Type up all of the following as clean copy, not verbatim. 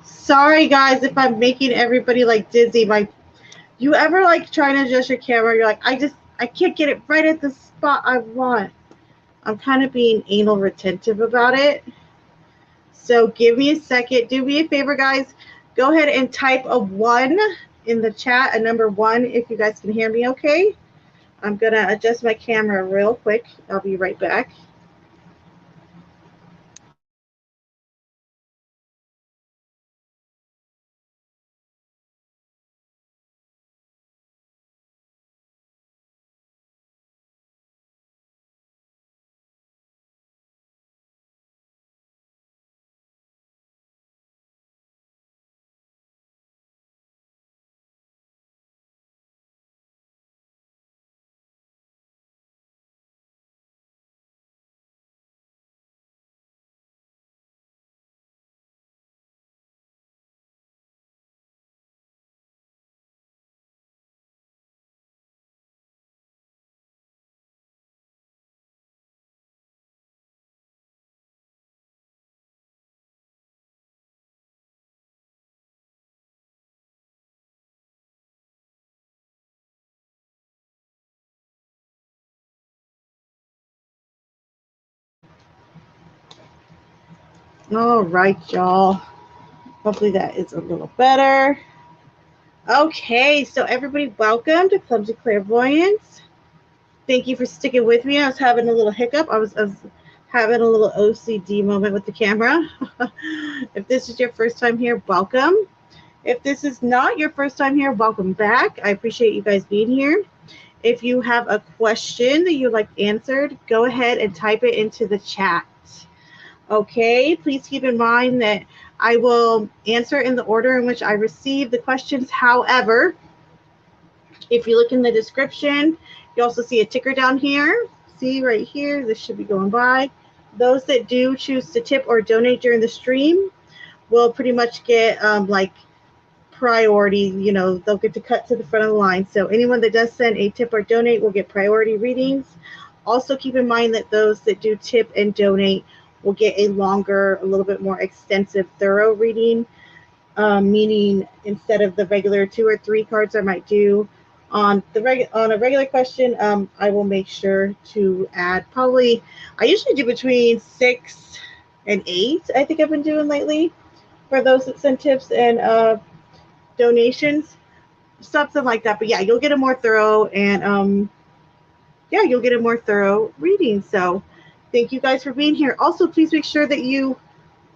Sorry guys if I'm making everybody like dizzy. You ever like trying to adjust your camera? You're like, I can't get it right at the spot I want. I'm kind of being anal retentive about it. So give me a second. Do me a favor, guys. Go ahead and type a 1 in the chat, a number 1, if you guys can hear me okay. I'm going to adjust my camera real quick. I'll be right back. All right, y'all. Hopefully that is a little better. Okay, so everybody, welcome to Clumsy Clairvoyance. Thank you for sticking with me. I was having a little hiccup. I was having a little OCD moment with the camera. If this is your first time here, welcome. If this is not your first time here, welcome back. I appreciate you guys being here. If you have a question that you'd like answered, go ahead and type it into the chat. Okay, please keep in mind that I will answer in the order in which I receive the questions. However, if you look in the description, you also see a ticker down here. See right here, this should be going by. Those that do choose to tip or donate during the stream will pretty much get like priority, you know, they'll get to cut to the front of the line. So anyone that does send a tip or donate will get priority readings. Also keep in mind that those that do tip and donate will get a longer, a little bit more extensive, thorough reading, meaning instead of the regular 2 or 3 cards I might do on a regular question, I will make sure to add probably, I usually do between 6 and 8, I think I've been doing lately for those that send tips and donations, something like that. But yeah, you'll get a more thorough and yeah, you'll get a more thorough reading. So thank you guys for being here. Also, please make sure that you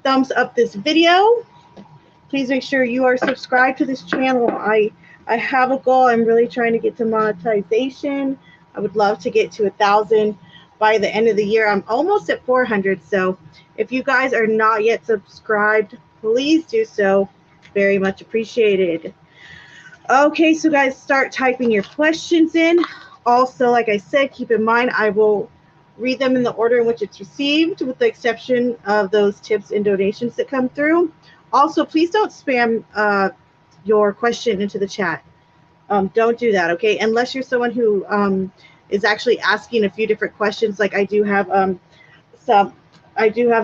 thumbs up this video. Please make sure you are subscribed to this channel. I have a goal. I'm really trying to get to monetization. I would love to get to 1,000 by the end of the year. I'm almost at 400. So if you guys are not yet subscribed, please do so. Very much appreciated. Okay, so guys, start typing your questions in. Also, like I said, keep in mind I will read them in the order in which it's received, with the exception of those tips and donations that come through. Also, please don't spam your question into the chat. Don't do that, okay? Unless you're someone who is actually asking a few different questions. Like I do have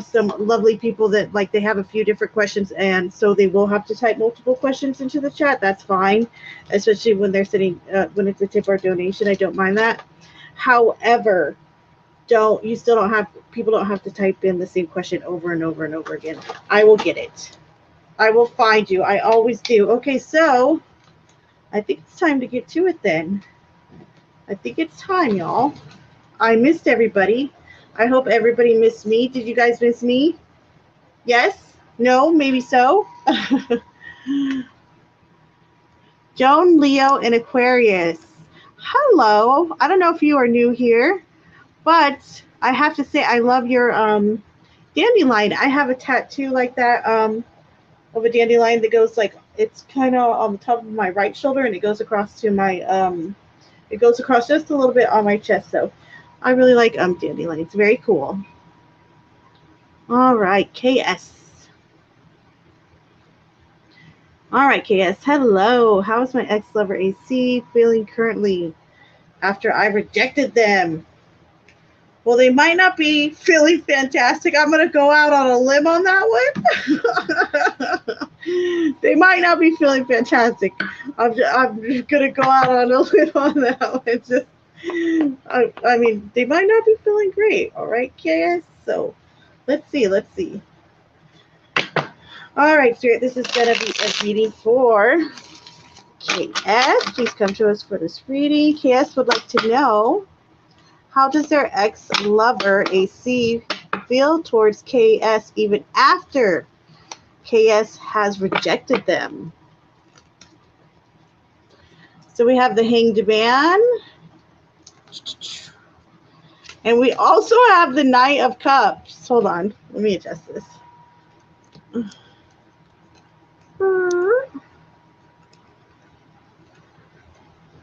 some lovely people that like they have a few different questions, and so they will have to type multiple questions into the chat. That's fine, especially when they're sitting when it's a tip or donation. I don't mind that. However, people don't have to type in the same question over and over and over again. I will get it. I will find you. I always do. Okay, so I think it's time to get to it then. I think it's time, y'all. I missed everybody. I hope everybody missed me. Did you guys miss me? Yes? No? Maybe so? Joan, Leo, and Aquarius. Hello. I don't know if you are new here, but I have to say I love your dandelion. I have a tattoo like that of a dandelion that goes like, it's kind of on the top of my right shoulder, and it goes across to my it goes across just a little bit on my chest. So I really like dandelion. It's very cool. All right, KS. All right, KS. Hello. How is my ex-lover AC feeling currently after I rejected them? Well, they might not be feeling fantastic. I'm going to go out on a limb on that one. They might not be feeling fantastic. I'm just going to go out on a limb on that one. I mean, they might not be feeling great. All right, KS. So let's see. Let's see. All right, Spirit. This is going to be a reading for KS. Please come to us for this reading. KS would like to know, how does their ex-lover AC feel towards KS even after KS has rejected them? So we have the Hanged Man. And we also have the Knight of Cups. Hold on. Let me adjust this.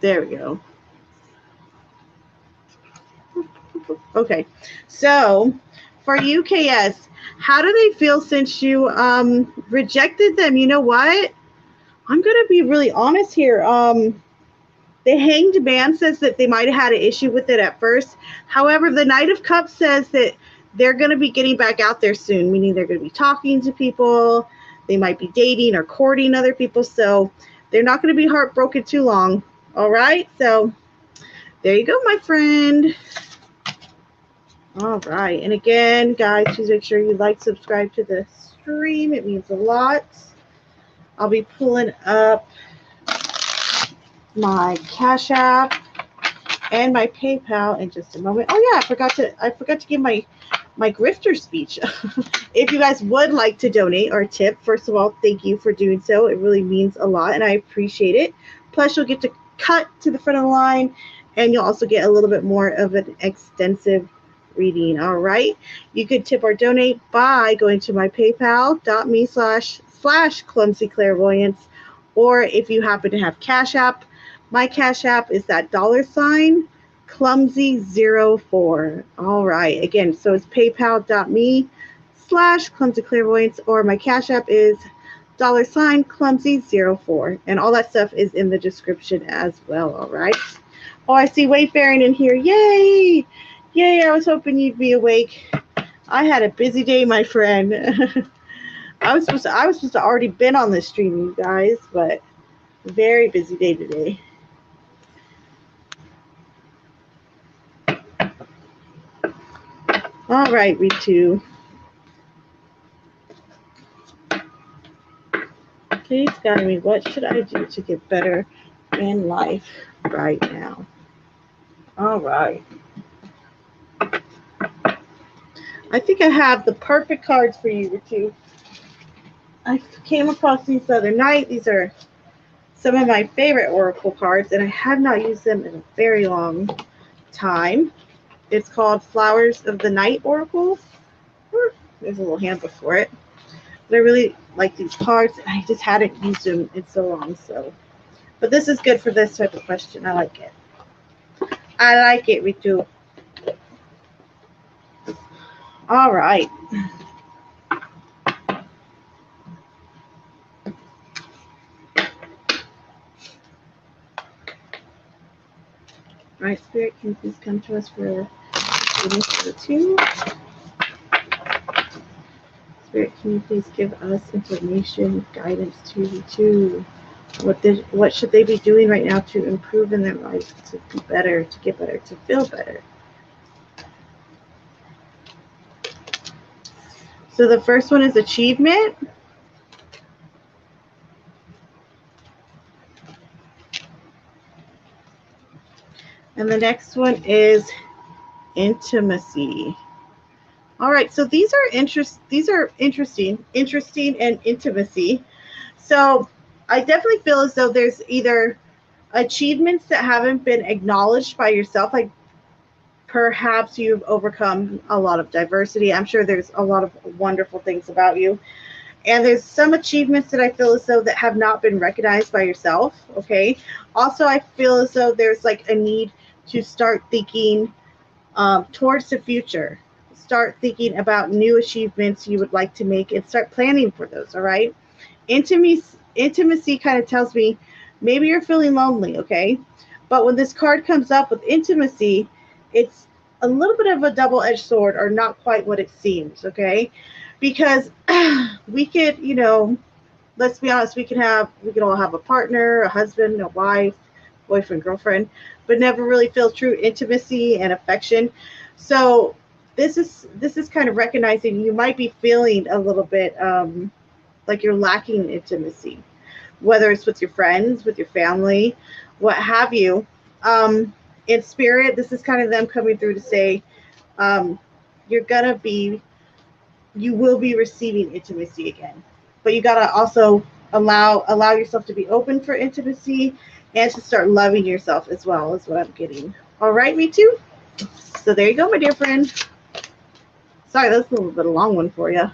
There we go. Okay. So for you, KS, how do they feel since you rejected them? You know what? I'm going to be really honest here. The Hanged Man says that they might have had an issue with it at first. However, the Knight of Cups says that they're going to be getting back out there soon, meaning they're going to be talking to people. They might be dating or courting other people. So they're not going to be heartbroken too long. All right. So there you go, my friend. All right. And again, guys, please make sure you like, subscribe to the stream. It means a lot. I'll be pulling up my Cash App and my PayPal in just a moment. Oh yeah, I forgot to give my grifter speech. If you guys would like to donate or tip, first of all, thank you for doing so. It really means a lot and I appreciate it. Plus you'll get to cut to the front of the line and you'll also get a little bit more of an extensive reading. All right. You could tip or donate by going to my paypal.me/clumsy clairvoyance, or if you happen to have Cash App, my Cash App is that $clumsy04. All right. Again, so it's paypal.me/clumsy clairvoyance, or my Cash App is $clumsy04. And all that stuff is in the description as well. All right. Oh, I see Wayfaring in here. Yay. Yay. I was hoping you'd be awake. I had a busy day, my friend. I was supposed to already been on this stream, you guys, but very busy day today. All right, Ritu. Please guide me. What should I do to get better in life right now? All right. I think I have the perfect cards for you, Ritu. I came across these the other night. These are some of my favorite oracle cards, and I have not used them in a very long time. It's called Flowers of the Night Oracle. There's a little handbook for it. But I really like these cards, and I just hadn't used them in so long. But this is good for this type of question. I like it. I like it, Ritu. All right. All right, Spirit, can you please come to us for reading for the two? Spirit, can you please give us information, guidance to the two? What should they be doing right now to improve in their life, to be better, to get better, to feel better? So the first one is achievement. And the next one is intimacy. All right, so these are interesting and intimacy. So I definitely feel as though there's either achievements that haven't been acknowledged by yourself, like perhaps you've overcome a lot of diversity. I'm sure there's a lot of wonderful things about you. And there's some achievements that I feel as though that have not been recognized by yourself, okay? Also, I feel as though there's like a need to start thinking towards the future. Start thinking about new achievements you would like to make and start planning for those, all right? Intimacy, intimacy kind of tells me maybe you're feeling lonely, okay? But when this card comes up with intimacy, it's a little bit of a double-edged sword, or not quite what it seems, okay? Because we could, you know, let's be honest, we can all have a partner, a husband, a wife, boyfriend, girlfriend, but never really feel true intimacy and affection. So this is kind of recognizing you might be feeling a little bit like you're lacking intimacy, whether it's with your friends, with your family, what have you. Um, in spirit, this is kind of them coming through to say um, you're gonna be, you will be receiving intimacy again, but you gotta also allow yourself to be open for intimacy and to start loving yourself as well, is what I'm getting. All right, me too. So there you go, my dear friend. Sorry, that's a little bit of a long one for you.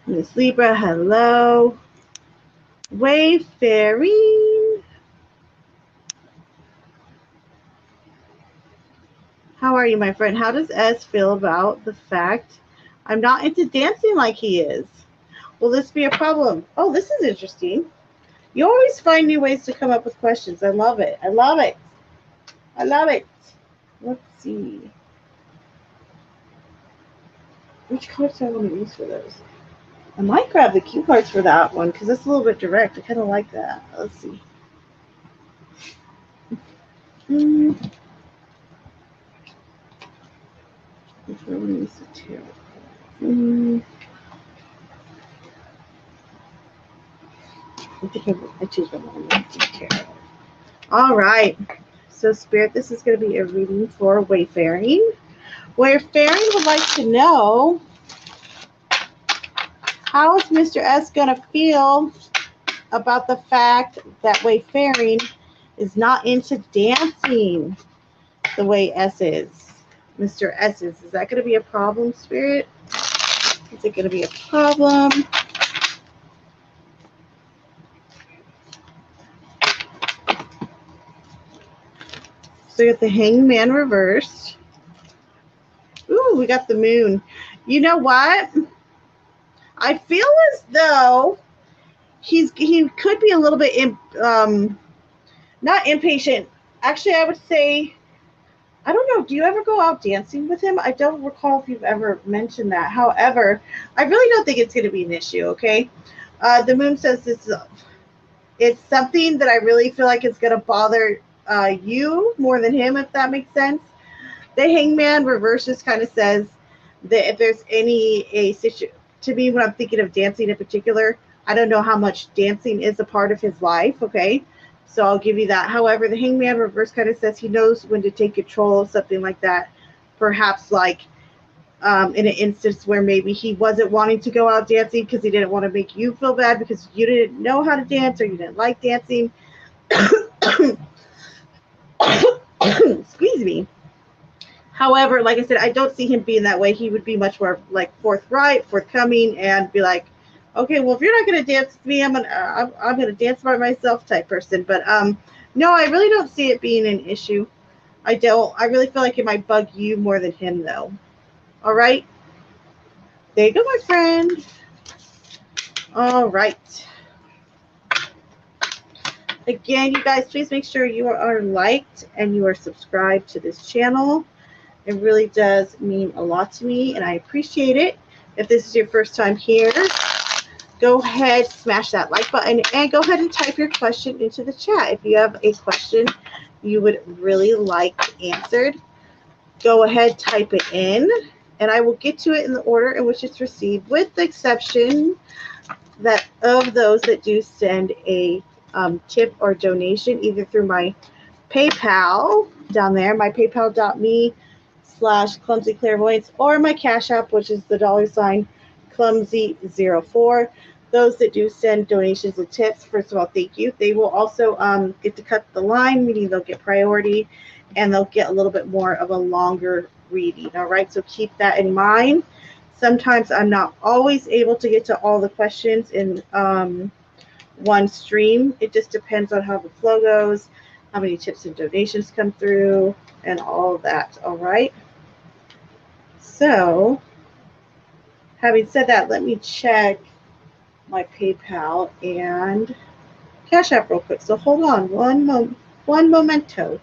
Miss Libra, hello. Wayfaring. How are you, my friend? How does S feel about the fact I'm not into dancing like he is? Will this be a problem? Oh, this is interesting. You always find new ways to come up with questions. I love it. I love it. I love it. Let's see. Which cards do I want to use for those? I might grab the cue cards for that one because it's a little bit direct. I kind of like that. Let's see. Which one want to use the tarot? I think I choose one more. Tarot. All right. So, Spirit, this is going to be a reading for Wayfaring. Wayfaring would like to know, how is Mr. S going to feel about the fact that Wayfaring is not into dancing the way S is? Mr. S is that going to be a problem, Spirit? Is it going to be a problem? So we got the Hangman reversed. Ooh, we got the Moon. You know what? I feel as though he could be a little bit not impatient. Actually, I would say, I don't know. Do you ever go out dancing with him? I don't recall if you've ever mentioned that. However, I really don't think it's going to be an issue. Okay, the Moon says it's something that I really feel like is going to bother you more than him, if that makes sense. The Hangman reverse just kind of says that if there's a situation, to me, when I'm thinking of dancing in particular, I don't know how much dancing is a part of his life, okay? So I'll give you that. However, the Hangman reverse kind of says he knows when to take control of something like that. Perhaps like in an instance where maybe he wasn't wanting to go out dancing because he didn't want to make you feel bad because you didn't know how to dance or you didn't like dancing. Excuse me. However, like I said, I don't see him being that way. He would be much more like forthcoming, and be like, okay, well, if you're not going to dance with me, I'm gonna dance by myself type person. But no, I really don't see it being an issue. I don't. I really feel like it might bug you more than him, though. All right. There you go, my friend. All right. Again, you guys, please make sure you are liked and you are subscribed to this channel. It really does mean a lot to me, and I appreciate it. If this is your first time here, go ahead, smash that like button, and go ahead and type your question into the chat. If you have a question you would really like answered, go ahead, type it in, and I will get to it in the order in which it's received, with the exception that of those that do send a tip or donation, either through my PayPal down there, my paypal.me/clumsy clairvoyance, or my Cash App, which is the $clumsy04. Those that do send donations and tips, first of all, thank you. They will also get to cut the line, meaning they'll get priority and they'll get a little bit more of a longer reading. All right, so keep that in mind. Sometimes I'm not always able to get to all the questions in one stream. It just depends on how the flow goes, how many tips and donations come through, and all of that. All right. So, having said that, let me check my PayPal and Cash App real quick. So hold on one momento.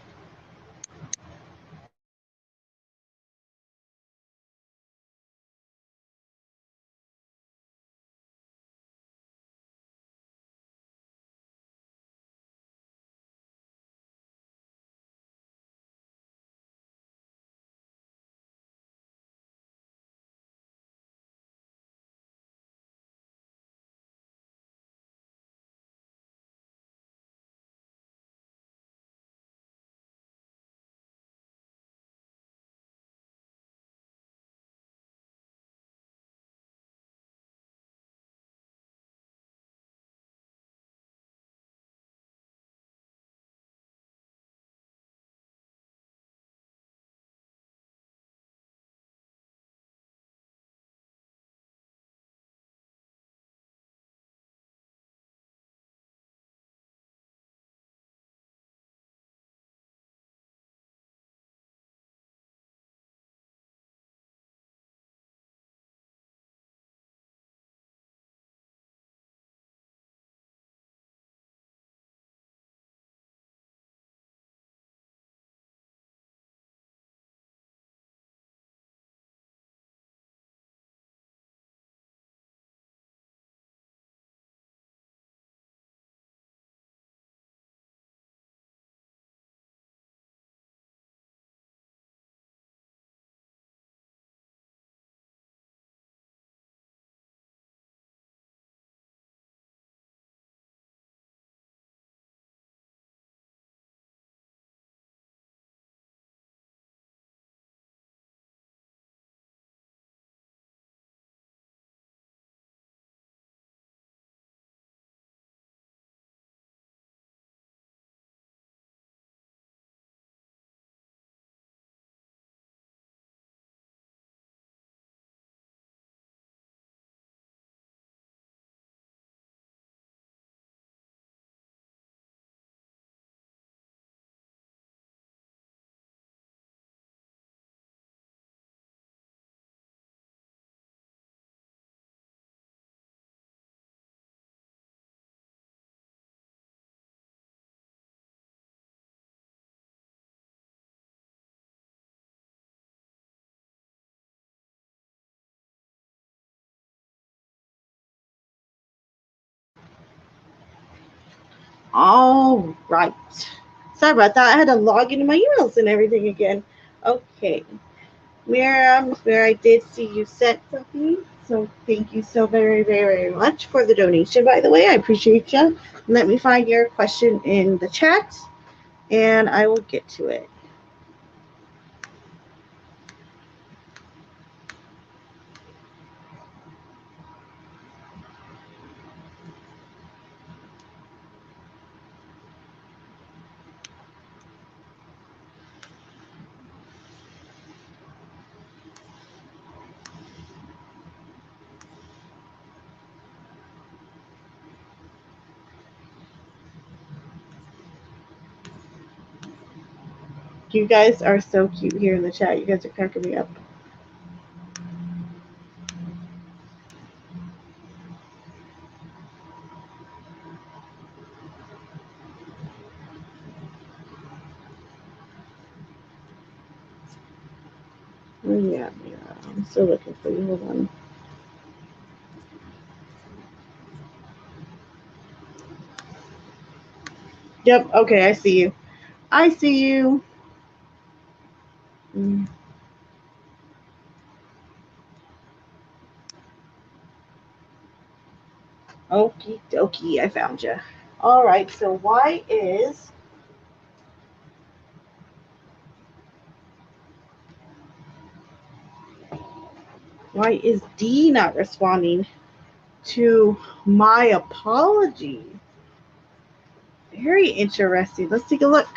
All right. Sorry about that. I had to log into my emails and everything again. Okay. Mira, I did see you sent something. So thank you so very, very, very much for the donation, by the way. I appreciate you. Let me find your question in the chat and I will get to it. You guys are so cute here in the chat. You guys are cracking me up. Oh, yeah. I'm still looking for you. Hold on. Yep. Okay. I see you. I see you. Okie dokie. I found you. All right. So why is D not responding to my apology? Very interesting. Let's take a look.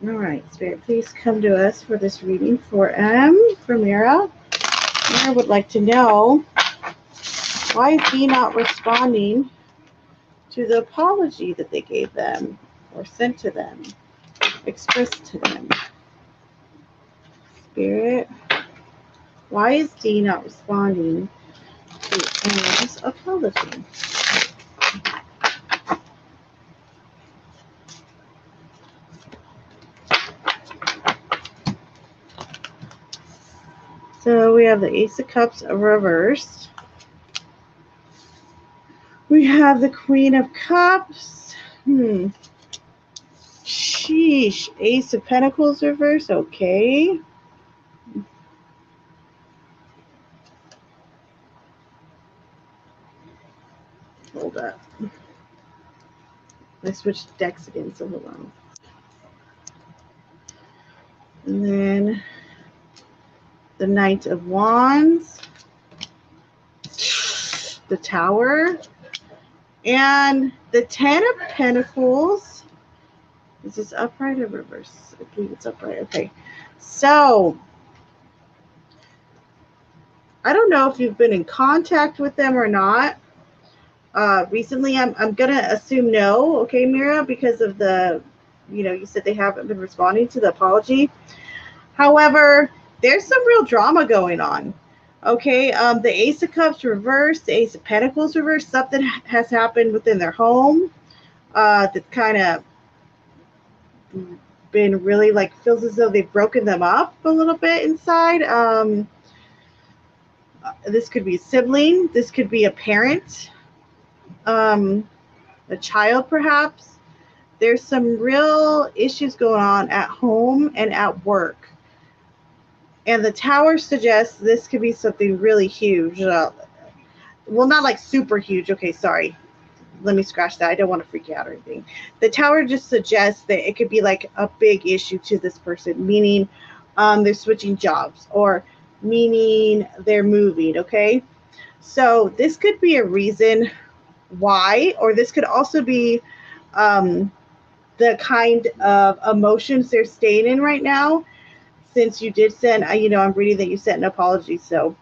All right, Spirit, please come to us for this reading for Mira. Mira would like to know, why is D not responding to the apology that they gave them or sent to them, expressed to them. Spirit, why is D not responding to M's apology? So we have the Ace of Cups reversed. We have the Queen of Cups. Sheesh. Ace of Pentacles reversed. Okay. Hold up. I switched decks again, so hold on. And then the Knight of Wands, the Tower, and the Ten of Pentacles. Is this upright or reverse? I believe it's upright. Okay. So, I don't know if you've been in contact with them or not. Recently, I'm going to assume no, okay, Mira, because of the, you said they haven't been responding to the apology. However, there's some real drama going on. Okay, the Ace of Cups reversed, the Ace of Pentacles reversed. Something has happened within their home that kind of been really feels as though they've broken them up a little bit inside. This could be a sibling. This could be a parent, a child perhaps. There's some real issues going on at home and at work. And the Tower suggests this could be something really huge. Well, not super huge. Okay, sorry. Let me scratch that. I don't want to freak you out or anything. The Tower just suggests that it could be a big issue to this person, meaning they're switching jobs or meaning they're moving, okay? So this could be a reason why, or this could also be the kind of emotions they're staying in right now. Since you did send, I'm reading that you sent an apology, so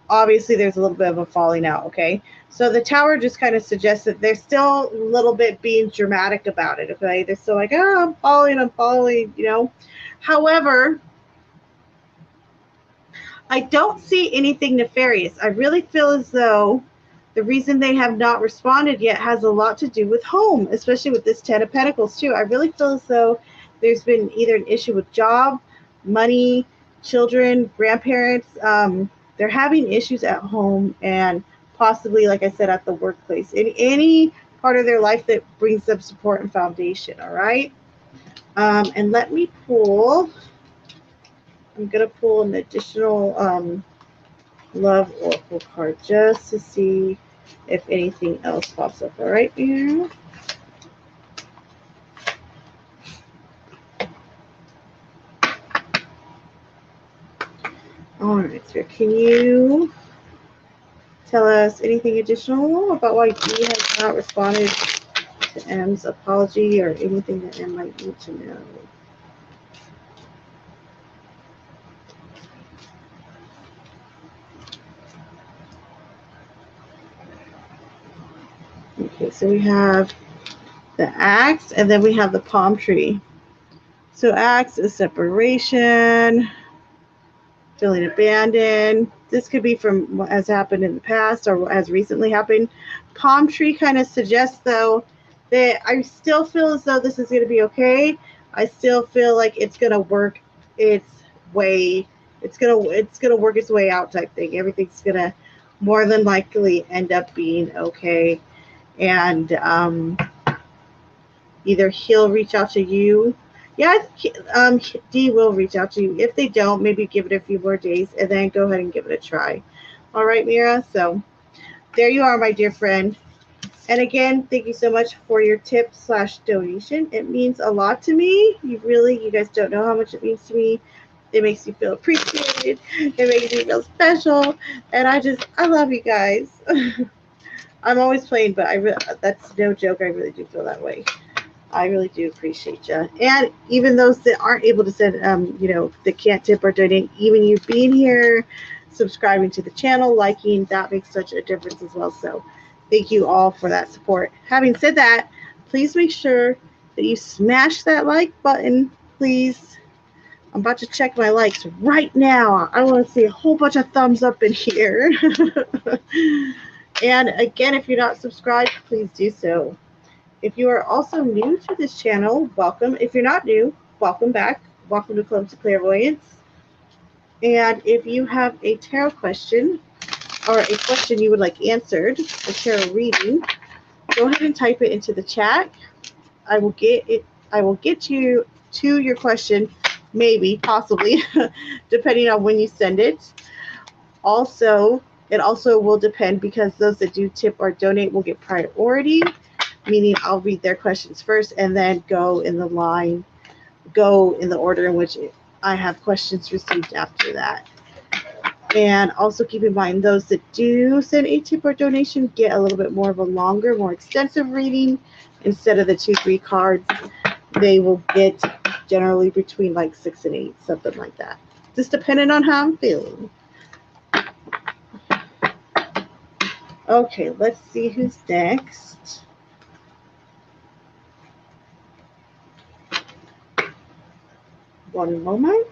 obviously there's a little bit of a falling out, okay? So the Tower just kind of suggests that they're still a little bit being dramatic about it, okay? They're still I'm following, However, I don't see anything nefarious. I really feel as though the reason they have not responded yet has a lot to do with home, especially with this Ten of Pentacles too. I really feel as though there's been either an issue with job, money, children, grandparents. They're having issues at home and possibly, like I said, at the workplace, in any part of their life that brings them support and foundation, all right? And let me pull, I'm going to pull an additional Love Oracle card just to see if anything else pops up, all right, here. All right, so can you tell us anything additional about why D has not responded to M's apology or anything that M might need to know? Okay, so we have the Axe and then we have the palm tree. So Axe is separation, feeling abandoned. This could be from what has happened in the past or what has recently happened. Palm tree kind of suggests, though, that I still feel as though this is going to be okay. I still feel like it's going to work its way. It's gonna work its way out type thing. Everything's going to more than likely end up being okay. And either he'll reach out to you. Yeah, D will reach out to you. If they don't, maybe give it a few more days and then go ahead and give it a try. All right, Mira. So there you are, my dear friend. And again, thank you so much for your tip/donation. It means a lot to me. You guys don't know how much it means to me. It makes me feel appreciated. It makes me feel special. And I love you guys. I'm always playing, but that's no joke. I really do feel that way. I really do appreciate you. And even those that aren't able to send, that can't tip or donate, even you being here, subscribing to the channel, liking, that makes such a difference as well. So Thank you all for that support. Having said that, please make sure that you smash that like button, please. I'm about to check my likes right now. I want to see a whole bunch of thumbs up in here. And again, if you're not subscribed, please do so. If you are also new to this channel, welcome. If you're not new, welcome back. Welcome to Clubs of Clairvoyance. And if you have a tarot question or a question you would like answered, a tarot reading, go ahead and type it into the chat. I will get you to your question, maybe, possibly, depending on when you send it. Also, it also will depend because those that do tip or donate will get priority, meaning I'll read their questions first and then go in the order in which I have questions received after that. And also keep in mind, those that do send a tip or donation get a little bit more of a longer, more extensive reading. Instead of the 2-3 cards, they will get generally between like 6 and 8, something like that. Just depending on how I'm feeling. Okay, let's see who's next. One moment.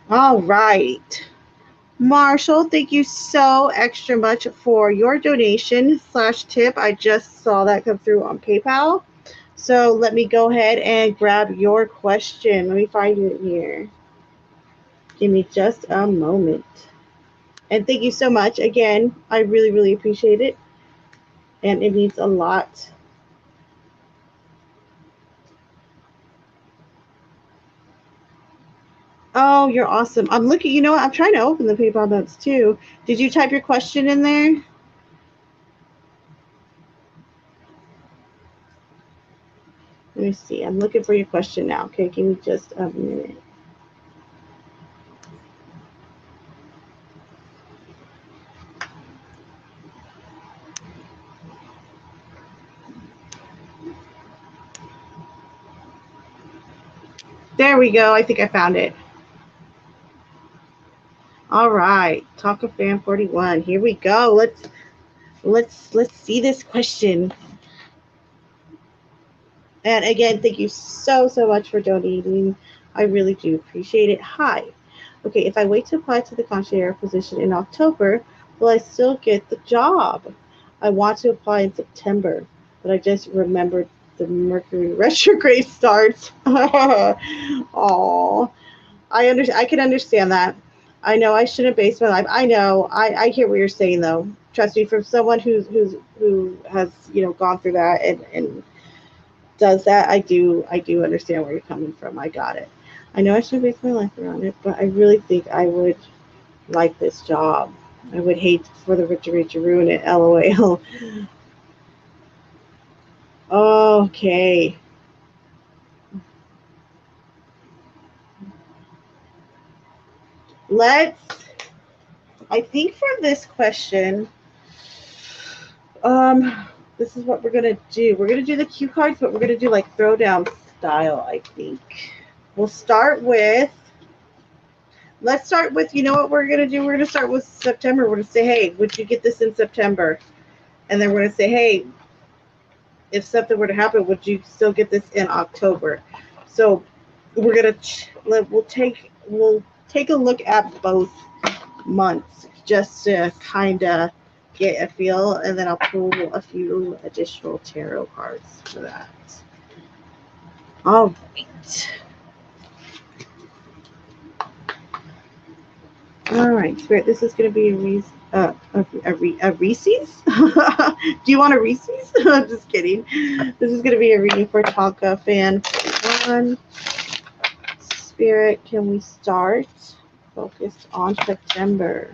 All right. Marshall, thank you so extra much for your donation / tip. I just saw that come through on PayPal. So let me go ahead and grab your question. Let me find it here. Give me just a moment. And thank you so much. Again, I really, really appreciate it. And it means a lot. Oh, you're awesome. I'm looking, you know what? I'm trying to open the PayPal notes too. Did you type your question in there? Let me see. I'm looking for your question now. Okay, give me just a minute. There we go. I think I found it. All right, Talker Fan 41. Here we go. Let's see this question. And again, thank you so much for donating. I really do appreciate it. Hi. Okay, if I wait to apply to the concierge position in October, will I still get the job? I want to apply in September, but I just remembered the Mercury retrograde starts. Oh, I can understand that. I know I shouldn't base my life. I know. I hear what you're saying though. Trust me, from someone who has gone through that and does that, I do understand where you're coming from. I got it. I know I shouldn't base my life around it, but I really think I would like this job. I would hate for the rich to ruin it. LOL. Okay. Let's. I think for this question, this is what we're gonna do. We're gonna do the cue cards, but we're gonna do like throwdown style. I think we'll start with. Let's start with. You know what we're gonna do? We're gonna start with September. We're gonna say, hey, would you get this in September? And then we're gonna say, hey, if something were to happen, would you still get this in October? So we're gonna we'll take a look at both months just to kind of get a feel, and then I'll pull a few additional tarot cards for that. All right. All right, Spirit, this is going to be a Reese's. Do you want a Reese's? I'm just kidding. This is going to be a reading for Tonka fan 41. Spirit, can we start? Focused on September.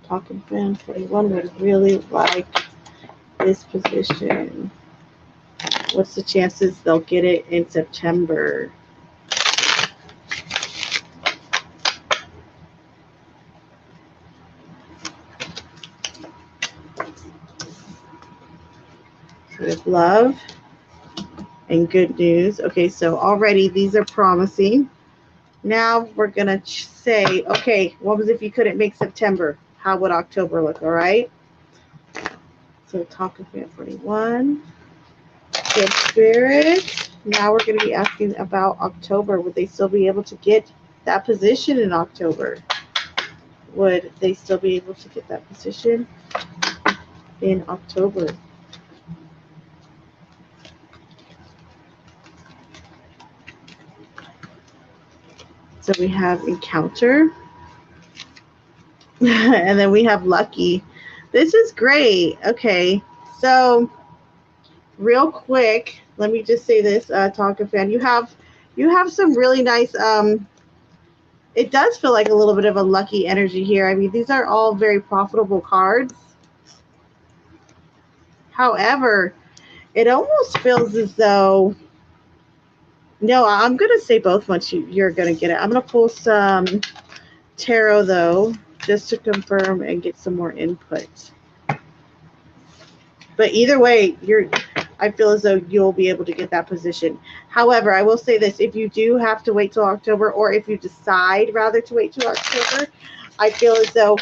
Tonka fan 41 would really like this position. What's the chances they'll get it in September? With love and good news. Okay, so already these are promising. Now we're going to say, okay, what was if you couldn't make September? How would October look, all right? So Tonka fan 41. Good Spirit. Now we're going to be asking about October. Would they still be able to get that position in October? Would they still be able to get that position in October? So we have encounter. And then we have lucky. This is great. Okay. So real quick, let me just say this, Tonka fan. You have some really nice it does feel like a little bit of a lucky energy here. I mean, these are all very profitable cards. However, it almost feels as though, no, I'm going to say both once you're going to get it. I'm going to pull some tarot, though, just to confirm and get some more input. But either way, I feel as though you'll be able to get that position. However, I will say this. If you do have to wait till October, or if you decide rather to wait till October, I feel as though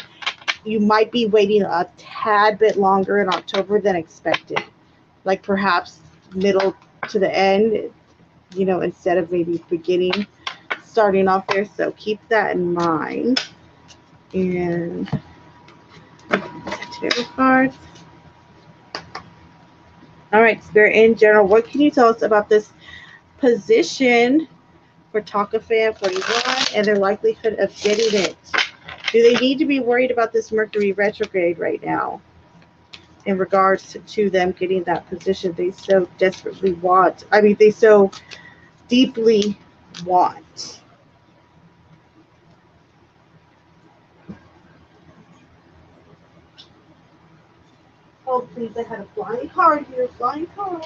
you might be waiting a tad bit longer in October than expected. Like perhaps middle to the end, you know, instead of maybe beginning, starting off there. So keep that in mind. And tarot cards. All right, Spirit, in general, what can you tell us about this position for Tonka fan 41 and their likelihood of getting it? Do they need to be worried about this Mercury retrograde right now in regards to them getting that position they so desperately want? I mean, they so deeply want. Oh, please, I had a flying card here, flying card.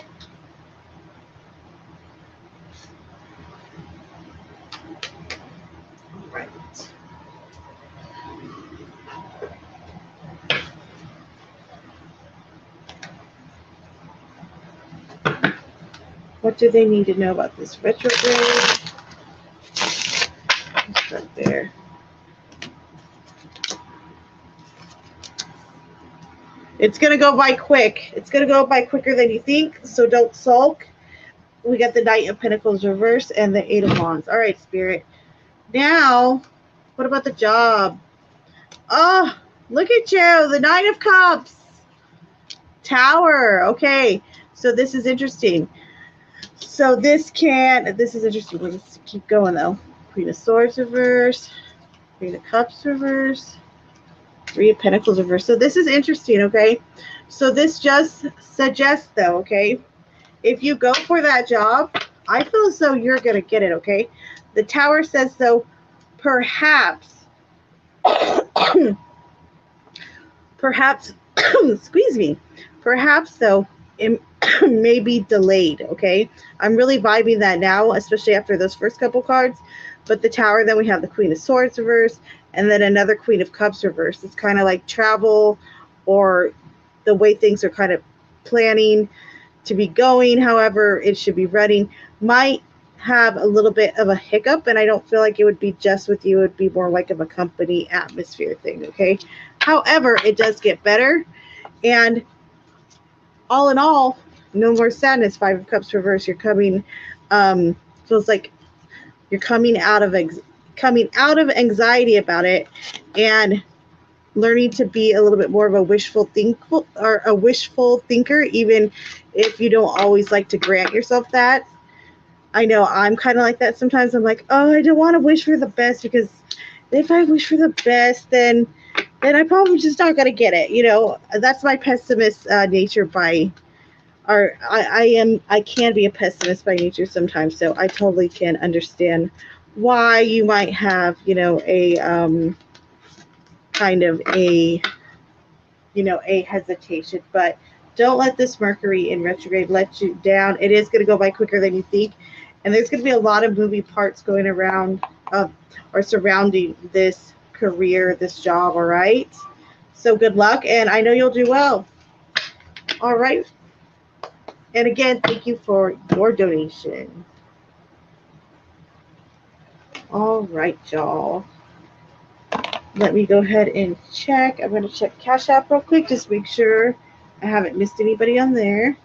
All right. What do they need to know about this retrograde? Let's start there. It's going to go by quick. It's going to go by quicker than you think, so don't sulk. We got the Knight of Pentacles reverse and the Eight of Wands. All right, Spirit. Now, what about the job? Oh, look at you. The Nine of Cups. Tower. Okay, so this is interesting. So this is interesting. Let's keep going, though. Queen of Swords reverse. Queen of Cups reverse. Three of Pentacles reverse. So this is interesting, okay? So this just suggests, though, okay, if you go for that job, I feel as though you're going to get it, okay? The Tower says, though, perhaps, excuse me, perhaps, though, it may be delayed, okay? I'm really vibing that now, especially after those first couple cards. But the Tower, then we have the Queen of Swords reverse, and then another Queen of Cups reverse. It's kind of like travel, or the way things are kind of planning to be going, however it should be running, might have a little bit of a hiccup, and I don't feel like it would be just with you. It would be more like of a company atmosphere thing, okay? However, it does get better, and all in all, no more sadness. Five of Cups reverse. You're coming, feels like you're coming out of anxiety about it, and learning to be a little bit more of a wishful thinker, even if you don't always like to grant yourself that. I know I'm kind of like that sometimes. I'm like, oh, I don't want to wish for the best, because if I wish for the best, then I probably just not gonna get it. That's my pessimist nature or I can be a pessimist by nature sometimes. So I totally can understand why you might have, a kind of a hesitation. But don't let this Mercury in retrograde let you down. It is going to go by quicker than you think, and there's going to be a lot of moving parts going around or surrounding this career, this job. All right. So good luck, and I know you'll do well. All right. And again, thank you for your donation. All right, y'all. Let me go ahead and check. I'm going to check Cash App real quick, just make sure I haven't missed anybody on there.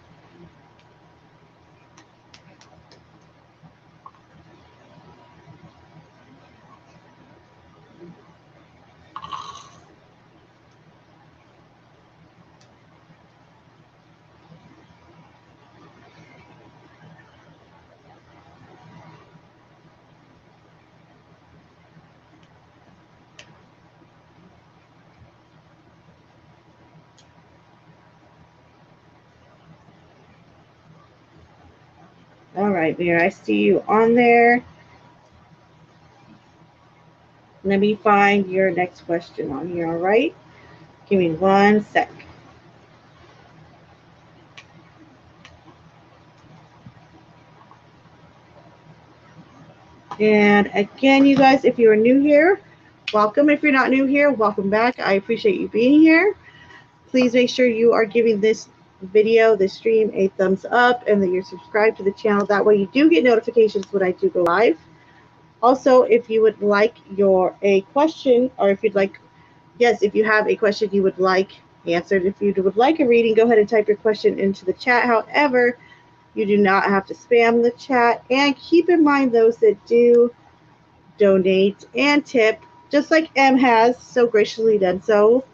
All right, Mayor, I see you on there. Let me find your next question on here, all right? Give me 1 sec. And again, you guys, if you are new here, welcome. If you're not new here, welcome back. I appreciate you being here. Please make sure you are giving this video, this stream, a thumbs up, and that you're subscribed to the channel. That way you do get notifications when I do go live. Also, if you would like a question, or if you have a question you would like answered, if you would like a reading, go ahead and type your question into the chat. However, you do not have to spam the chat. And keep in mind, those that do donate and tip, just like M has so graciously done so.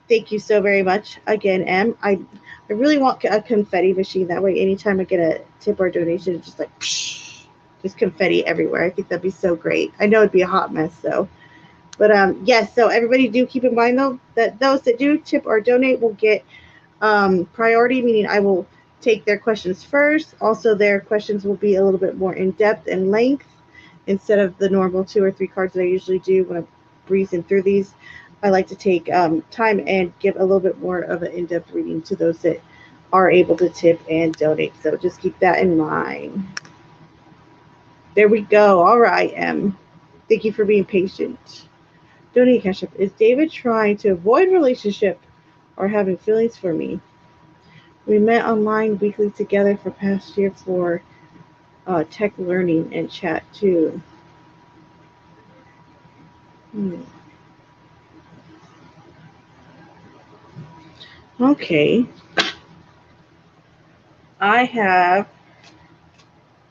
Thank you so very much again, M. I really want a confetti machine. That way, anytime I get a tip or donation, it's just like psh, just confetti everywhere. I think that'd be so great. I know it'd be a hot mess though. But yes, so everybody do keep in mind though that those that do tip or donate will get priority, meaning I will take their questions first. Also, their questions will be a little bit more in depth and length instead of the normal 2 or 3 cards that I usually do when I'm breezing through these. I like to take time and give a little bit more of an in-depth reading to those that are able to tip and donate. So just keep that in mind. There we go. All right, M. Thank you for being patient. Donate Cash App. Is David trying to avoid relationship or having feelings for me? We met online weekly together for past year for tech learning and chat too. Okay. I have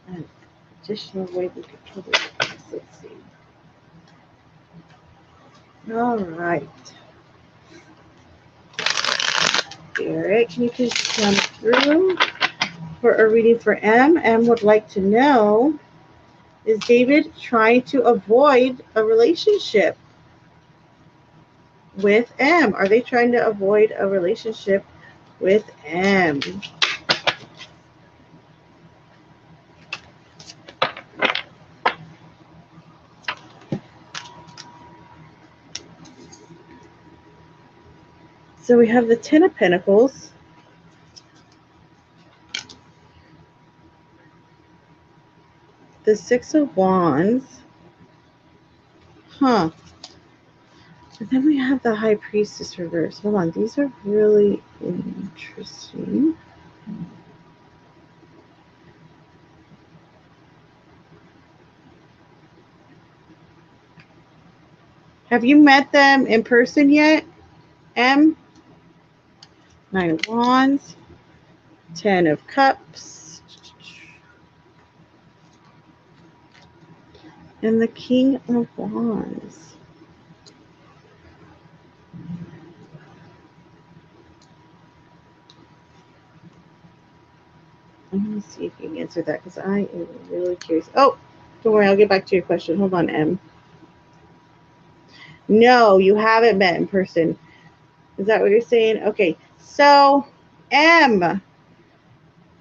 an additional way we could cover this. Let's see. All right. Eric, can you please come through for a reading for M? M would like to know, is David trying to avoid a relationship with M? Are they trying to avoid a relationship with M? So we have the Ten of Pentacles, the Six of Wands, and then we have the High Priestess reverse. Hold on, these are really interesting. Have you met them in person yet, M? Nine of Wands, 10 of Cups, and the King of Wands. Let me see if you can answer that because I am really curious. Oh, don't worry, I'll get back to your question. Hold on, M. No, you haven't met in person. Is that what you're saying? Okay, so M,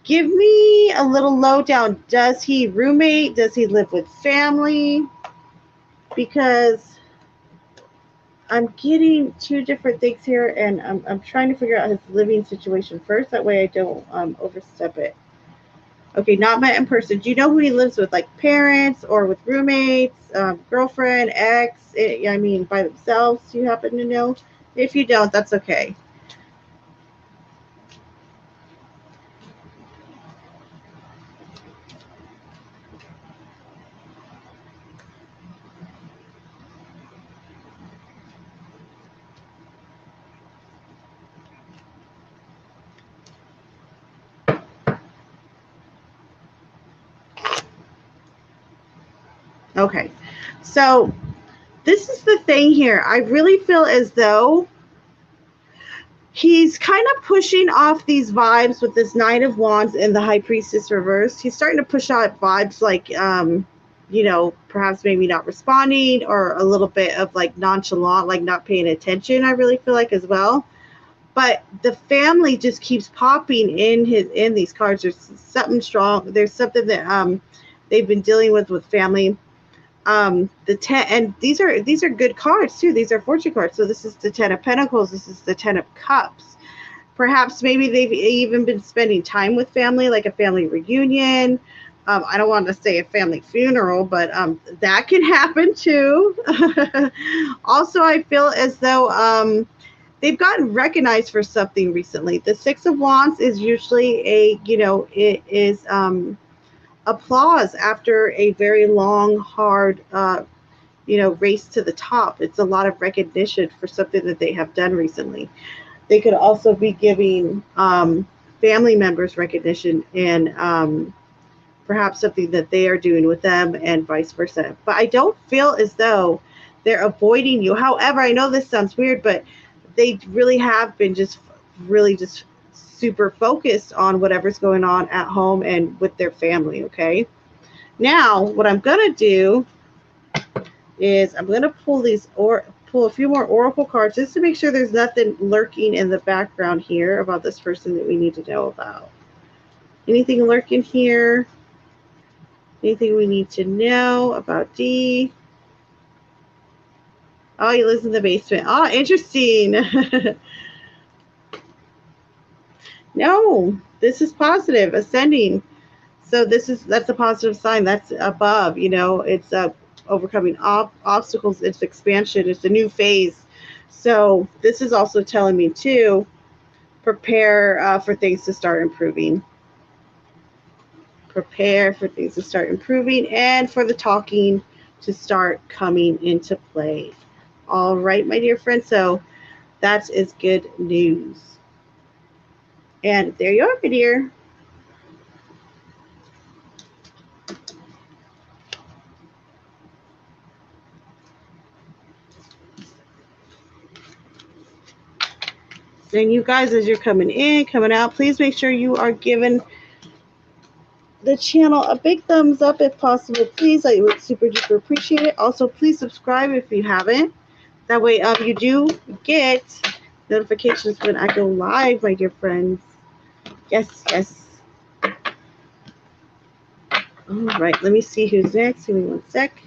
give me a little lowdown. Does he roommate? Does he live with family? Because I'm getting two different things here, and I'm trying to figure out his living situation first. That way I don't overstep it. Okay, not met in person. Do you know who he lives with, like parents or with roommates, girlfriend, ex? I mean, by themselves, do you happen to know? If you don't, that's okay. Okay, so this is the thing here. I really feel as though he's kind of pushing off these vibes with this Knight of Wands and the High Priestess reversed. He's starting to push out vibes like, perhaps maybe not responding or a little bit of like nonchalant, like not paying attention. I really feel like as well. But the family just keeps popping in these cards. There's something strong. There's something that they've been dealing with family. The 10, and these are good cards too. These are fortune cards. So this is the 10 of Pentacles. This is the 10 of Cups. Perhaps maybe they've even been spending time with family, like a family reunion. I don't want to say a family funeral, but that can happen too. Also, I feel as though they've gotten recognized for something recently. The Six of Wands is usually it is applause after a very long, hard, race to the top. It's a lot of recognition for something that they have done recently. They could also be giving family members recognition and perhaps something that they are doing with them and vice versa. But I don't feel as though they're avoiding you. However, I know this sounds weird, but they really have been just super focused on whatever's going on at home and with their family. Okay. Now, what I'm going to do is I'm going to pull a few more oracle cards just to make sure there's nothing lurking in the background here about this person that we need to know about. Anything lurking here? Anything we need to know about D? Oh, he lives in the basement. Oh, interesting. No, this is positive, ascending. So that's a positive sign. That's above. It's overcoming obstacles. It's expansion. It's a new phase. So this is also telling me too, prepare for things to start improving. Prepare for things to start improving and for the talking to start coming into play. All right, my dear friend. So that is good news. And there you are, my dear. And you guys, as you're coming in, coming out, please make sure you are giving the channel a big thumbs up if possible, please. I would super duper appreciate it. Also, please subscribe if you haven't. That way you do get notifications when I go live, my dear friends. Yes, yes. All right, let me see who's next. Give me one sec.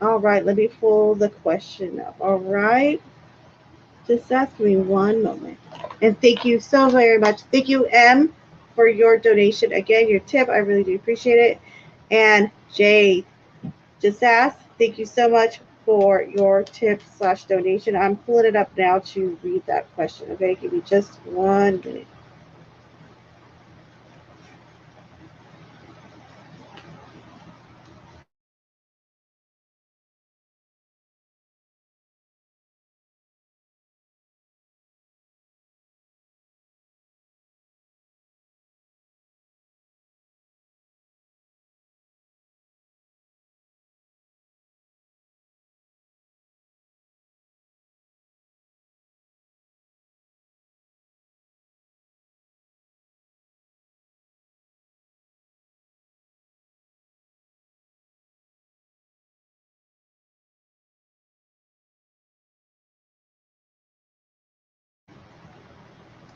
All right, let me pull the question up. All right. Just ask me one moment. And thank you so very much. Thank you, M, for your donation. Again, your tip. I really do appreciate it. And Jay, just ask. Thank you so much for your tip/donation. I'm pulling it up now to read that question. Okay, give me just 1 minute.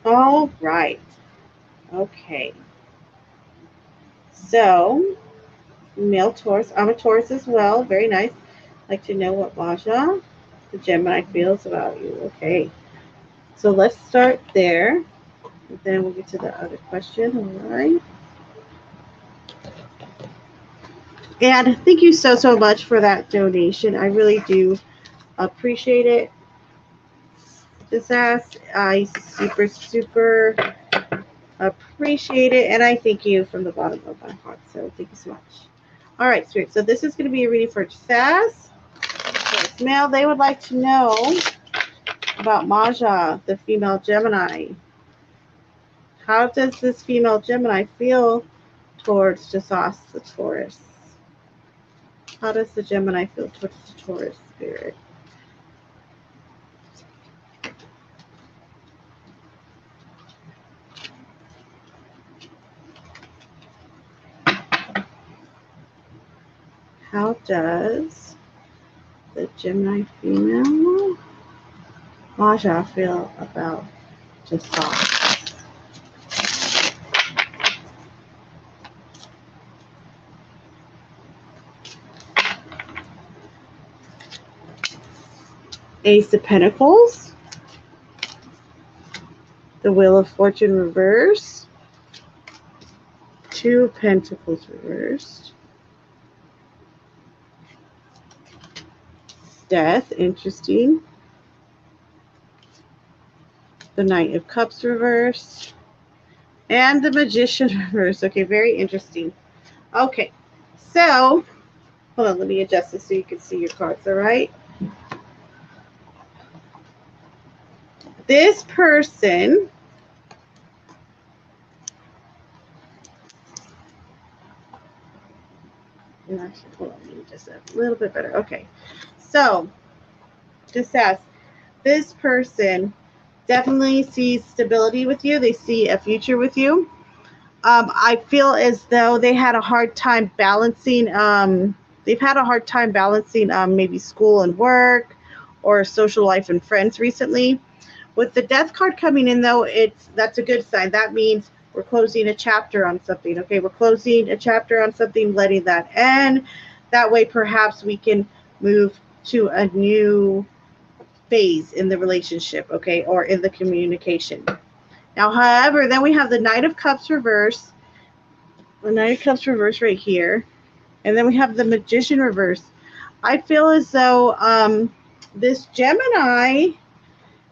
All right. Okay. So, male Taurus. I'm a Taurus as well. Very nice. Like to know what Maja, the Gemini, feels about you. Okay. So let's start there. Then we'll get to the other question. All right. And thank you so much for that donation. I really do appreciate it. Just ask. I super appreciate it. And I thank you from the bottom of my heart. So thank you so much. All right, Spirit. So this is going to be a reading for Sass. Male, they would like to know about Maja, the female Gemini. How does this female Gemini feel towards Jasas, the Taurus? How does the Gemini feel towards the Taurus, Spirit? How does the Gemini female Maja feel about Jasas? Ace of Pentacles, the Wheel of Fortune reversed, Two of Pentacles reversed, Death, interesting, the Knight of Cups reversed, and the Magician reversed. Okay, very interesting. Okay, so hold on, let me adjust this so you can see your cards, all right? This person actually, hold on, let me just a little bit better. Okay, so just ask, this person definitely sees stability with you. They see a future with you. I feel as though they had a hard time balancing. They've had a hard time balancing maybe school and work, or social life and friends recently. With the Death card coming in, though, that's a good sign. That means we're closing a chapter on something. Okay, we're closing a chapter on something, letting that end. That way, perhaps we can move to a new phase in the relationship, okay, or in the communication. Now, however, then we have the Knight of Cups reverse, the Knight of Cups reverse right here, and then we have the Magician reverse. I feel as though this Gemini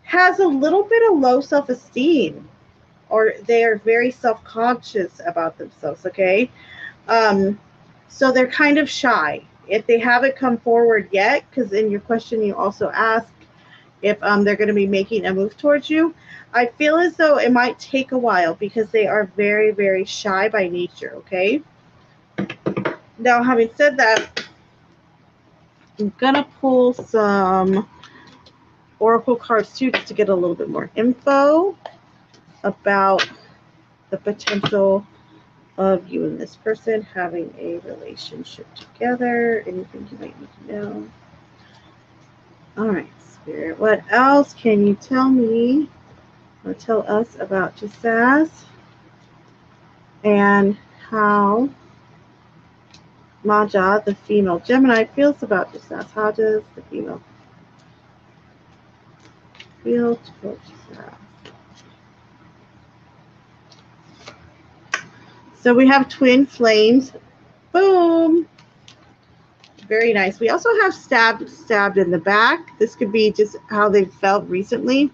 has a little bit of low self-esteem, or they are very self-conscious about themselves, okay? So they're kind of shy. If they haven't come forward yet, because in your question you also asked if they're going to be making a move towards you, I feel as though it might take a while because they are very shy by nature, okay? Now, having said that, I'm going to pull some oracle cards too, just to get a little bit more info about the potential of you and this person having a relationship together. Anything you might need to know. All right, Spirit. What else can you tell me or tell us about Jasas and how Maja, the female Gemini, feels about Jasas? How does the female feel towards Jasas? So we have twin flames. Boom. Very nice. We also have stabbed in the back. This could be just how they felt recently.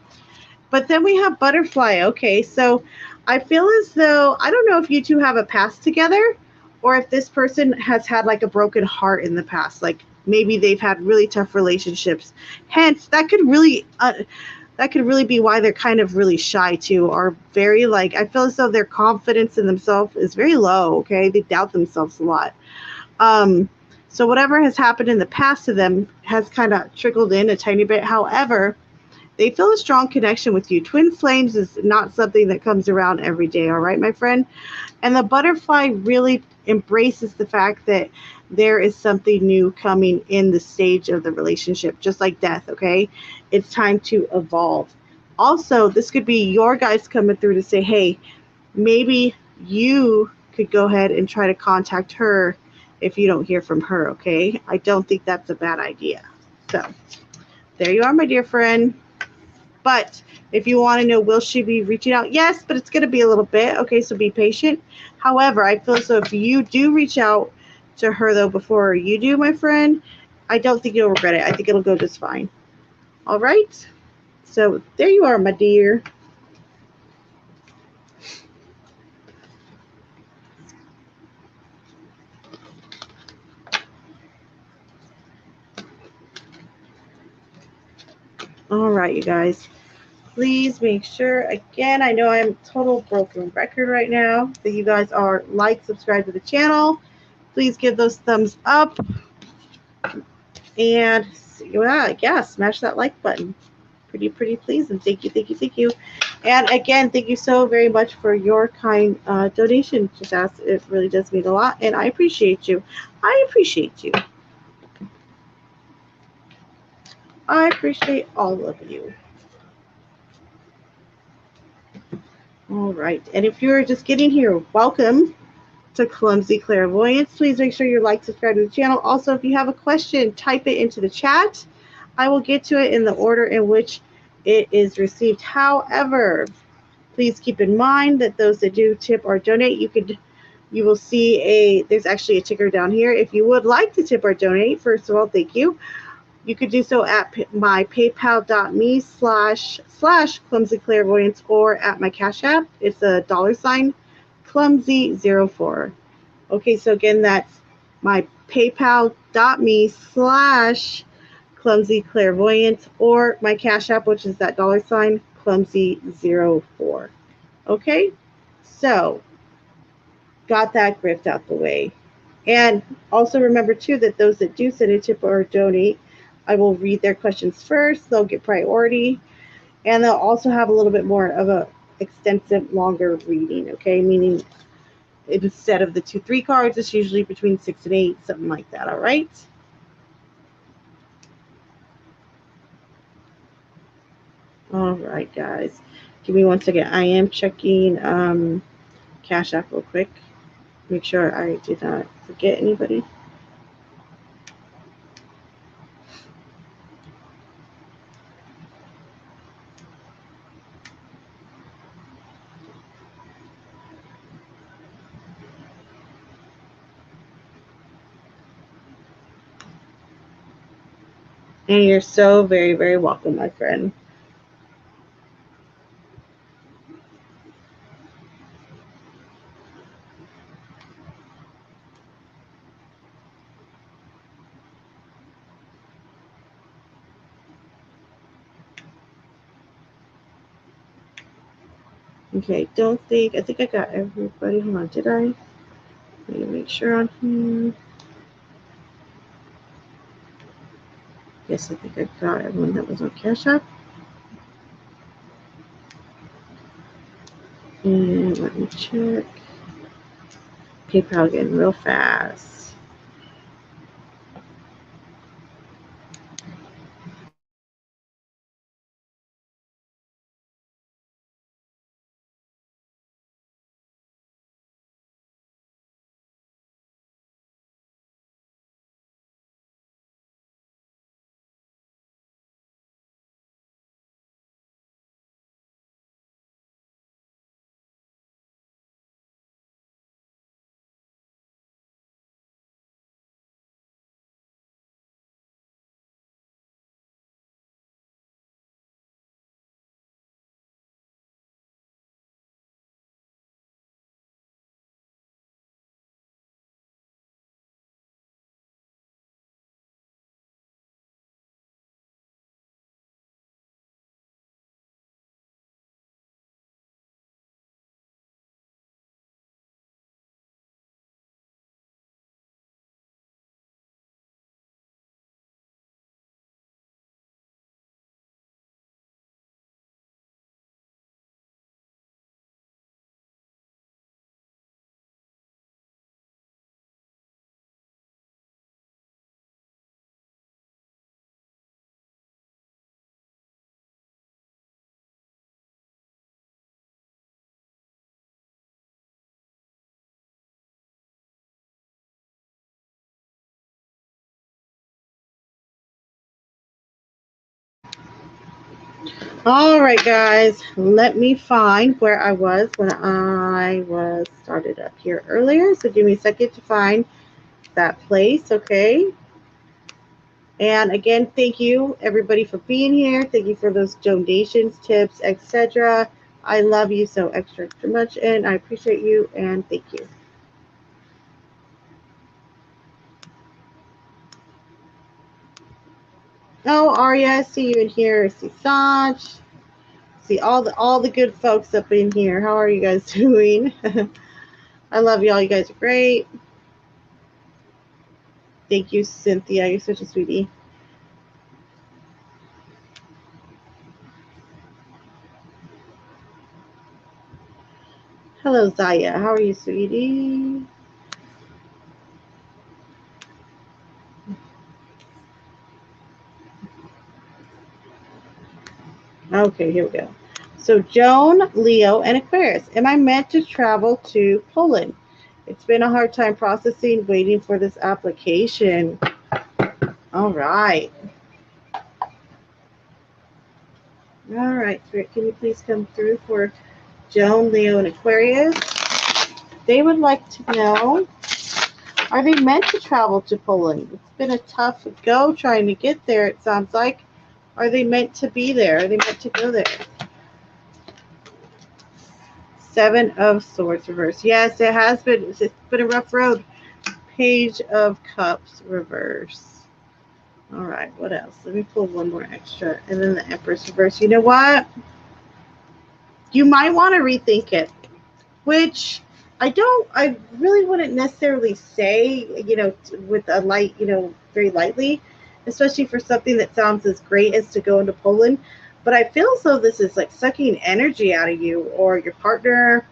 But then we have butterfly. Okay, so I feel as though, I don't know if you two have a past together, or if this person has had like a broken heart in the past. Like maybe they've had really tough relationships. Hence, that could really be why they're kind of really shy too, or very like, I feel as though their confidence in themselves is very low. Okay, they doubt themselves a lot. So whatever has happened in the past to them has kind of trickled in a tiny bit. However, they feel a strong connection with you. Twin flames is not something that comes around every day, all right, my friend? And the butterfly really embraces the fact that there is something new coming in the stage of the relationship, just like death, okay? It's time to evolve. Also, this could be your guys coming through to say, hey, maybe you could go ahead and try to contact her if you don't hear from her, okay? I don't think that's a bad idea. So there you are, my dear friend. But if you want to know, will she be reaching out? Yes, but it's going to be a little bit. Okay, so be patient. However, I feel so if you do reach out to her, though, before you do, my friend, I don't think you'll regret it. I think it'll go just fine. All right? So there you are, my dear. All right, you guys. Please make sure, again, I know I'm total broken record right now, that you guys are subscribe to the channel. Please give those thumbs up. And yeah, smash that like button. Pretty please, and thank you. And again, thank you so very much for your kind donation. Just ask, it really does mean a lot, and I appreciate you. I appreciate you. I appreciate all of you. All right, and if you're just getting here, welcome to Clumsy Clairvoyance. Please make sure you subscribe to the channel. Also, if you have a question, type it into the chat. I will get to it in the order in which it is received. However, please keep in mind that those that do tip or donate, you will see there's actually a ticker down here. If you would like to tip or donate, first of all, thank you. You could do so at my paypal.me/clumsy clairvoyance or at my Cash App. It's a $ clumsy04. Okay, so again, that's my paypal.me/clumsy clairvoyance or my Cash App, which is that $ clumsy04. Okay, so got that grift out the way. And also remember too that those that do send a tip or donate, I will read their questions first. They'll get priority, and they'll also have a little bit more of a extensive, longer reading. Okay, meaning instead of the 2-3 cards, it's usually between 6 and 8, something like that. All right. All right, guys. Give me 1 second. I am checking Cash App real quick. Make sure I did not forget anybody. And you're so very, very welcome, my friend. Okay, I think I got everybody. Hold on, did I? Let me make sure on here. Yes, I think I got everyone that was on Cash App. And let me check. PayPal getting real fast. All right, guys, let me find where I was when I was started up here earlier. So give me a second to find that place, okay? And again, thank you everybody for being here. Thank you for those donations, tips, etc. I love you so extra, extra much, and I appreciate you, and thank you. Oh, Arya, I see you in here. I see Sanj. See all the good folks up in here. How are you guys doing? I love y'all. You guys are great. Thank you, Cynthia. You're such a sweetie. Hello, Zaya. How are you, sweetie? Okay, here we go. So, Joan, Leo, and Aquarius. Am I meant to travel to Poland? It's been a hard time processing, waiting for this application. All right. All right, Spirit, can you please come through for Joan, Leo, and Aquarius? They would like to know, are they meant to travel to Poland? It's been a tough go trying to get there, it sounds like. Are they meant to be there? Are they meant to go there? Seven of Swords reverse. Yes, it has been. It's been a rough road. Page of Cups reverse. All right, what else? Let me pull one more extra. And then the Empress reverse. You know what? You might want to rethink it, which I really wouldn't necessarily say, with a light, very lightly, especially for something that sounds as great as to go into Poland. But I feel as though this is like sucking energy out of you or your partner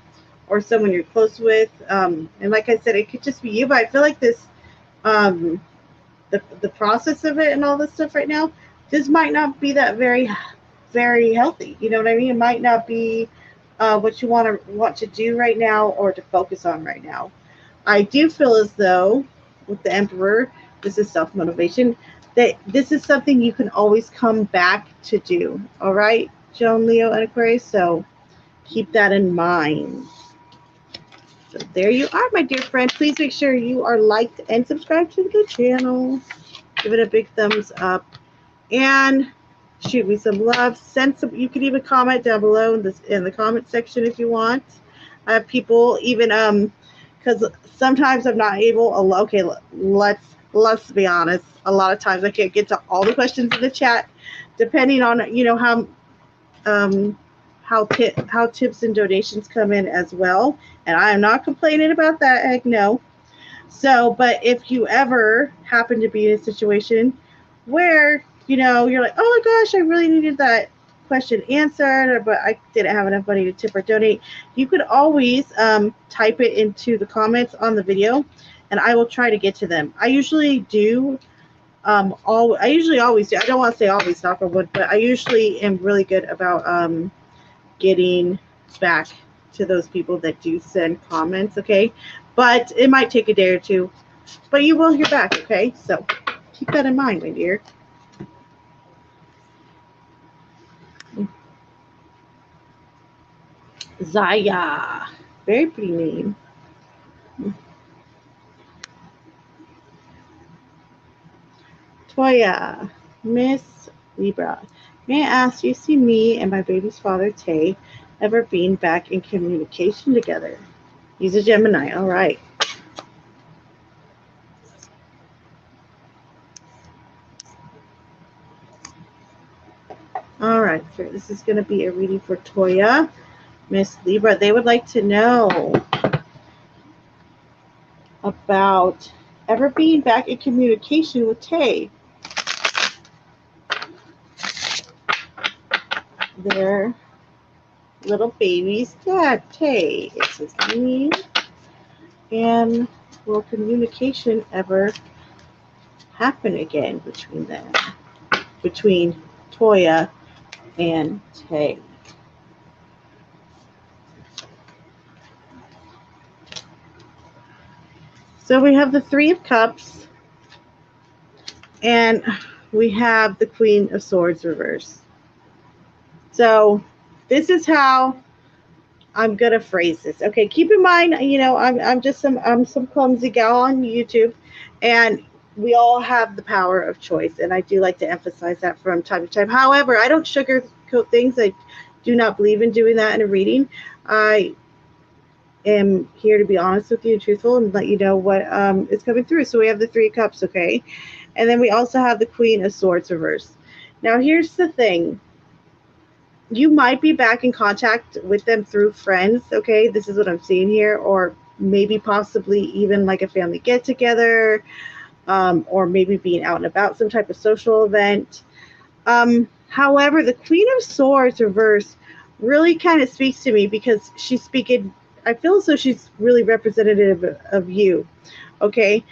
or someone you're close with. And like I said, it could just be you, but I feel like this, um, the process of it and all this stuff right now, this might not be that very, very healthy. You know what I mean? It might not be what you want to do right now or to focus on right now. I do feel as though with the Emperor, this is self motivation, that this is something you can always come back to do. All right, Joan, Leo, and Aquarius. So keep that in mind. So there you are, my dear friend. Please make sure you are liked and subscribed to the channel. Give it a big thumbs up and shoot me some love. Send some. You can even comment down below in the comment section if you want. I have people even because sometimes I'm not able. Okay, let's be honest. A lot of times I can't get to all the questions in the chat, depending on um how tips and donations come in as well. And I am not complaining about that. Heck no. So, but if you ever happen to be in a situation where, you're like, oh my gosh, I really needed that question answered, but I didn't have enough money to tip or donate, you could always type it into the comments on the video and I will try to get to them. I usually do. I usually always do. I don't want to say always, knock on wood, but I usually am really good about getting back to those people that do send comments, okay? But it might take a day or two, but you will hear back, okay? So keep that in mind, my dear. Zaya. Very pretty name. Toya. Miss Libra. May I ask, you see me and my baby's father, Tay, ever being back in communication together? He's a Gemini. All right. All right. So this is going to be a reading for Toya. Miss Libra. They would like to know about ever being back in communication with Tay. Their little baby's dad, Tay, is his name. And will communication ever happen again between them? Between Toya and Tay. So we have the Three of Cups and we have the Queen of Swords reverse. So this is how I'm gonna phrase this. Okay, keep in mind, I'm some clumsy gal on YouTube, and we all have the power of choice, and I do like to emphasize that from time to time. However, I don't sugarcoat things. I do not believe in doing that in a reading. I am here to be honest with you and truthful and let you know what is coming through. So we have the Three of Cups, okay, and then we also have the Queen of Swords reversed. Now here's the thing, you might be back in contact with them through friends, okay? This is what I'm seeing here, or maybe possibly even like a family get together, or maybe being out and about, some type of social event. However, the Queen of Swords reverse really kind of speaks to me because she's speaking, I feel as though she's really representative of you, okay?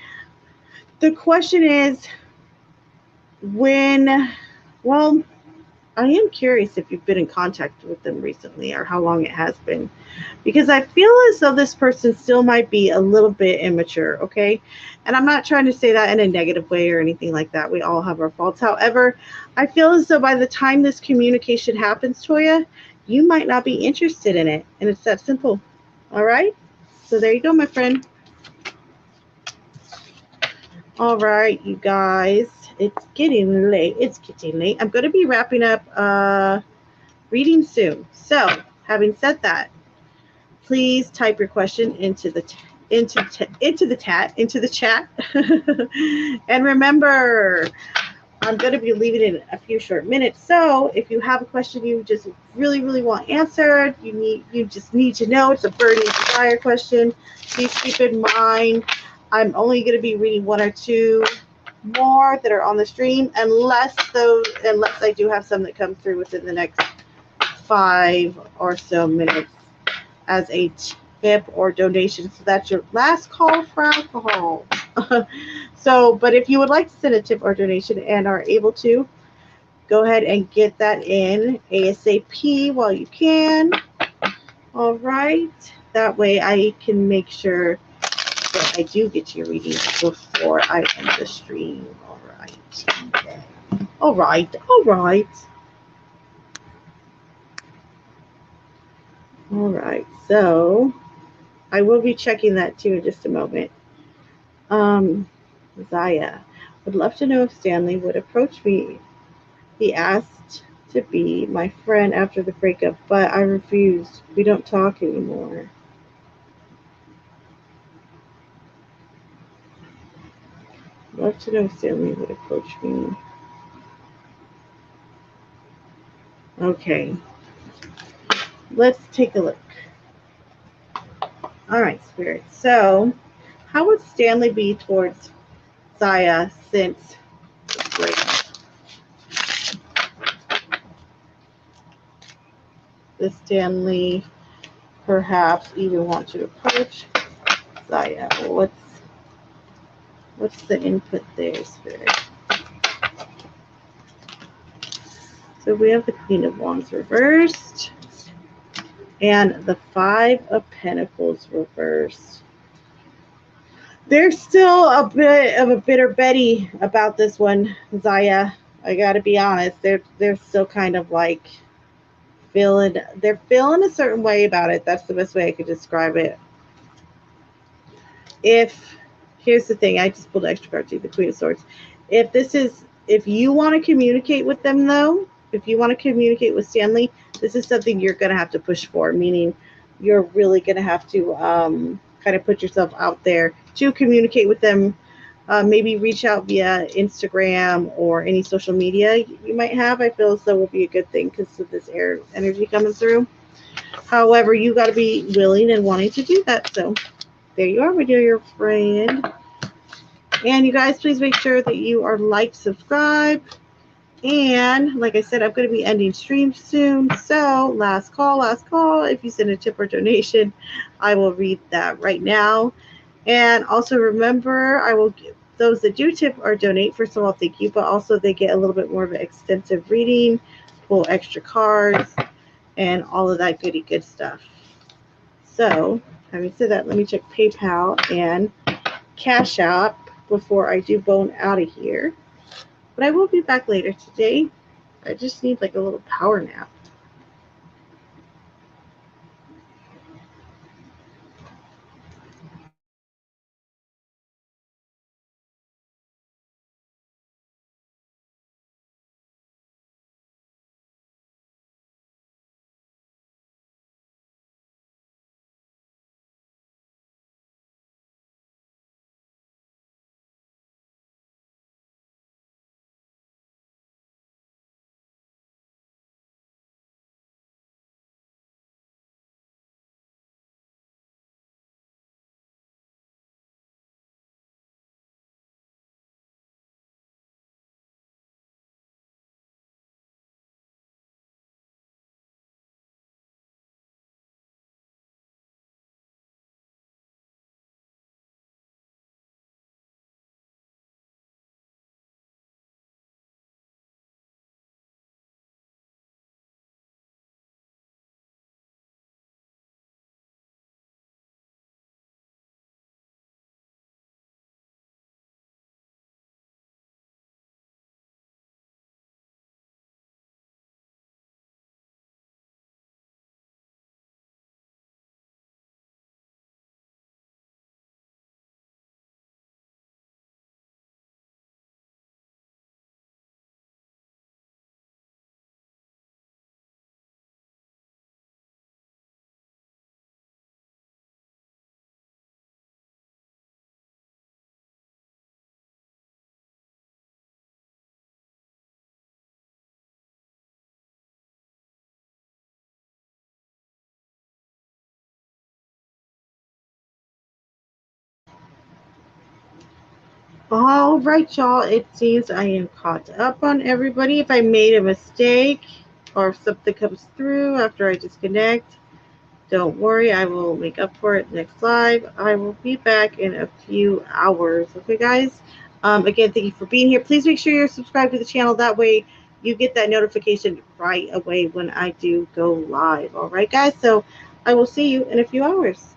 The question is when, well, I am curious if you've been in contact with them recently or how long it has been, because I feel as though this person still might be a little bit immature, okay? And I'm not trying to say that in a negative way or anything like that. We all have our faults. However, I feel as though by the time this communication happens, Toya, you might not be interested in it. And it's that simple. All right? So there you go, my friend. All right, you guys. It's getting late. It's getting late. I'm going to be wrapping up reading soon. So, having said that, please type your question into the chat. And remember, I'm going to be leaving in a few short minutes. So, if you have a question you just really want answered, you just need to know, it's a burning desire question, please keep in mind I'm only going to be reading one or two more that are on the stream, unless I do have some that come through within the next 5 or so minutes as a tip or donation. So that's your last call for alcohol. So, but if you would like to send a tip or donation and are able to, go ahead and get that in ASAP while you can. All right. That way I can make sure that I do get your reading before I end the stream. All right. Okay. All right. All right. All right. So I will be checking that too in just a moment. Zaya would love to know if Stanley would approach me. He asked to be my friend after the breakup, but I refused. We don't talk anymore. Love to know if Stanley would approach me. Okay. Let's take a look. All right, Spirit. So, how would Stanley be towards Zaya since the breakup? Does Stanley perhaps even want to approach Zaya? What's the input there, Spirit? So we have the Queen of Wands reversed and the Five of Pentacles reversed. There's still a bit of a bitter Betty about this one, Zaya. I gotta be honest. They're still kind of like they're feeling a certain way about it. That's the best way I could describe it. Here's the thing, I just pulled an extra card to the Queen of Swords. If you want to communicate with them though, if you want to communicate with Stanley, this is something you're going to have to push for, meaning you're really going to have to kind of put yourself out there to communicate with them. Maybe reach out via Instagram or any social media you might have. I feel as though will be a good thing because of this air energy coming through. However, you got to be willing and wanting to do that. So there you are, my dear friend. And you guys, please make sure that you are like, subscribe. And like I said, I'm going to be ending stream soon. So last call. If you send a tip or donation, I will read that right now. And also remember, I will give those that do tip or donate, first of all, thank you, but also they get a little bit more of an extensive reading, pull extra cards, and all of that goody good stuff. So having said that, let me check PayPal and Cash.app before I do bone out of here. But I will be back later today. I just need like a little power nap. All right, y'all. It seems I am caught up on everybody. If I made a mistake or if something comes through after I disconnect, don't worry. I will make up for it next live. I will be back in a few hours. Okay, guys? Again, thank you for being here. Please make sure you're subscribed to the channel. That way you get that notification right away when I do go live. All right, guys? So I will see you in a few hours.